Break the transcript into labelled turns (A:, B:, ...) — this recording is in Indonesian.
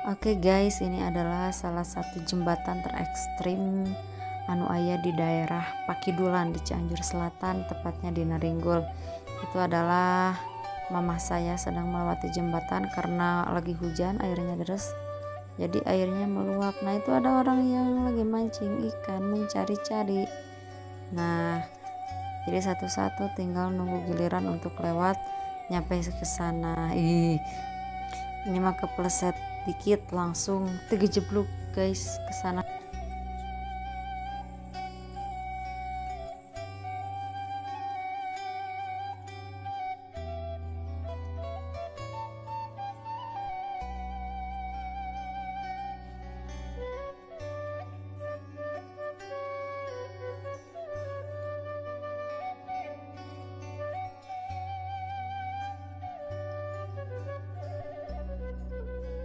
A: Oke guys, ini adalah salah satu jembatan terekstrim anu aya di daerah Pakidulan di Cianjur Selatan, tepatnya di Naringgul. Itu adalah mama saya sedang melewati jembatan karena lagi hujan, airnya deras. Jadi airnya meluap. Nah, itu ada orang yang lagi mancing ikan, mencari-cari. Nah, jadi satu-satu tinggal nunggu giliran untuk lewat nyampe ke sana. Ini mah kepleset dikit langsung tegejebluk guys ke sana.